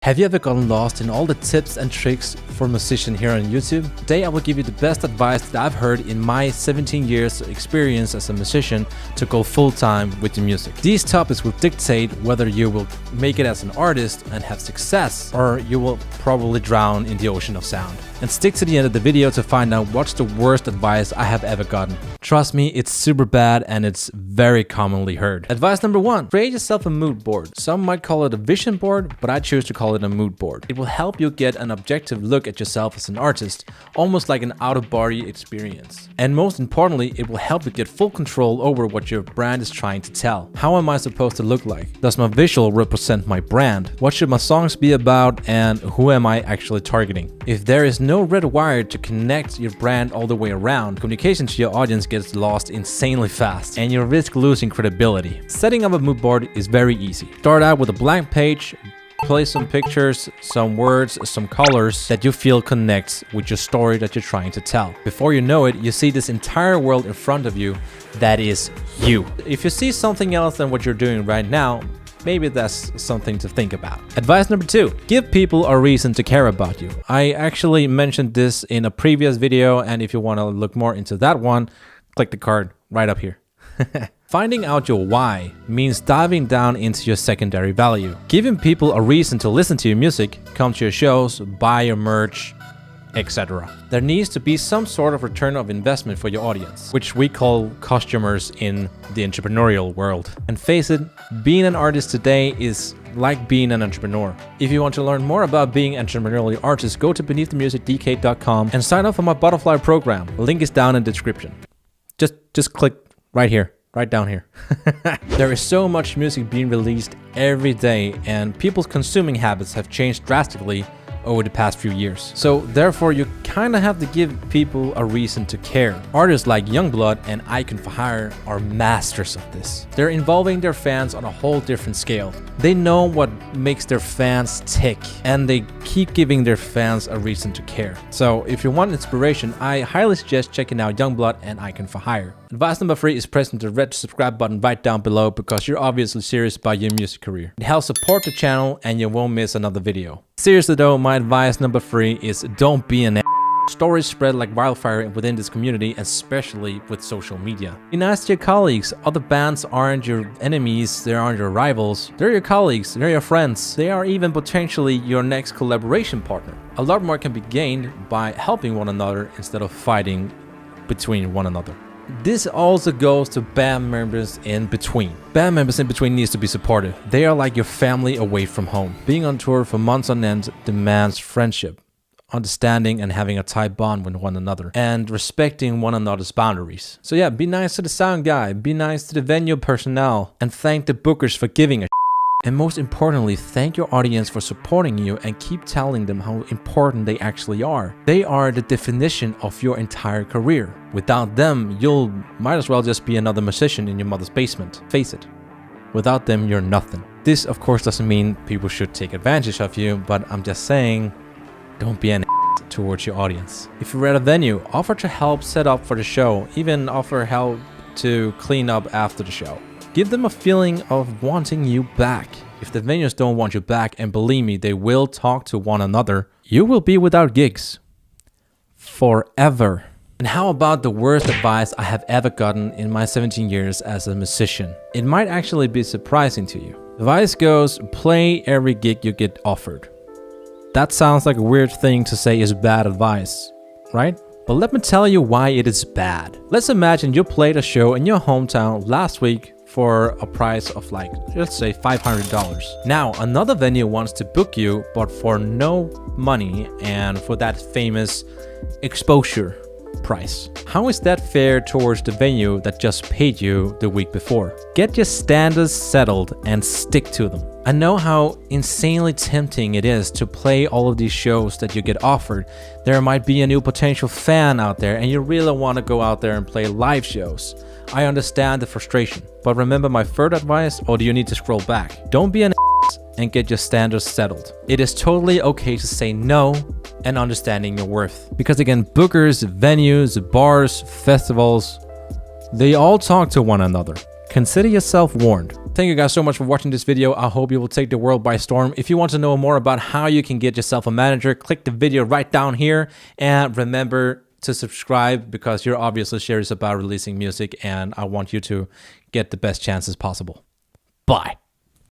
Have you ever gotten lost in all the tips and tricks for a musician here on YouTube? Today I will give you the best advice that I've heard in my 17 years experience as a musician to go full-time with the music. These topics will dictate whether you will make it as an artist and have success, or you will probably drown in the ocean of sound. And stick to the end of the video to find out what's the worst advice I have ever gotten. Trust me, it's super bad and it's very commonly heard. Advice number 1, create yourself a mood board. Some might call it a vision board, but I choose to call it a mood board. It will help you get an objective look at yourself as an artist, almost like an out-of-body experience. And most importantly, it will help you get full control over what your brand is trying to tell. How am I supposed to look like? Does my visual represent my brand? What should my songs be about, and who am I actually targeting? If there is no red wire to connect your brand all the way around, communication to your audience gets lost insanely fast and you risk losing credibility. Setting up a mood board is very easy. Start out with a blank page, place some pictures, some words, some colors that you feel connects with your story that you're trying to tell. Before you know it, you see this entire world in front of you that is you. If you see something else than what you're doing right now, maybe that's something to think about. Advice number 2, give people a reason to care about you. I actually mentioned this in a previous video, and if you want to look more into that one, click the card right up here. Finding out your why means diving down into your secondary value. Giving people a reason to listen to your music, come to your shows, buy your merch, etc. There needs to be some sort of return of investment for your audience, which we call customers in the entrepreneurial world. And face it, being an artist today is like being an entrepreneur. If you want to learn more about being an entrepreneurial artist, go to beneaththemusicdk.com and sign up for my butterfly program. The link is down in the description. Just click right here. Right down here. There is so much music being released every day, and people's consuming habits have changed drastically over the past few years. So therefore, you kind of have to give people a reason to care. Artists like Youngblood and Icon for Hire are masters of this. They're involving their fans on a whole different scale. They know what makes their fans tick, and they keep giving their fans a reason to care. So if you want inspiration, I highly suggest checking out Youngblood and Icon for Hire. Advice number 3 is pressing the red subscribe button right down below because you're obviously serious about your music career. It helps support the channel and you won't miss another video. Seriously though, my advice number 3 is don't be an Stories spread like wildfire within this community, especially with social media. Be nice to your colleagues. Other bands aren't your enemies, they aren't your rivals. They're your colleagues, they're your friends. They are even potentially your next collaboration partner. A lot more can be gained by helping one another instead of fighting between one another. This also goes to band members in between. Band members in between needs to be supportive. They are like your family away from home. Being on tour for months on end demands friendship, understanding, and having a tight bond with one another, and respecting one another's boundaries. So yeah, be nice to the sound guy, be nice to the venue personnel, and thank the bookers for giving a and most importantly, thank your audience for supporting you and keep telling them how important they actually are. They are the definition of your entire career. Without them, you might as well just be another musician in your mother's basement. Face it, without them, you're nothing. This, of course, doesn't mean people should take advantage of you, but I'm just saying, don't be an towards your audience. If you're at a venue, offer to help set up for the show, even offer help to clean up after the show. Give them a feeling of wanting you back. If the venues don't want you back, and believe me, they will talk to one another, you will be without gigs. Forever. And how about the worst advice I have ever gotten in my 17 years as a musician? It might actually be surprising to you. Advice goes, play every gig you get offered. That sounds like a weird thing to say is bad advice, right? But let me tell you why it is bad. Let's imagine you played a show in your hometown last week for a price of like, let's say $500. Now, another venue wants to book you, but for no money and for that famous exposure price. How is that fair towards the venue that just paid you the week before? Get your standards settled and stick to them. I know how insanely tempting it is to play all of these shows that you get offered. There might be a new potential fan out there and you really want to go out there and play live shows. I understand the frustration, but remember my third advice, or do you need to scroll back? Don't be an and get your standards settled. It is totally okay to say no and understanding your worth. Because again, bookers, venues, bars, festivals, they all talk to one another. Consider yourself warned. Thank you guys so much for watching this video. I hope you will take the world by storm. If you want to know more about how you can get yourself a manager, click the video right down here, and remember to subscribe because you're obviously serious about releasing music and I want you to get the best chances possible. Bye.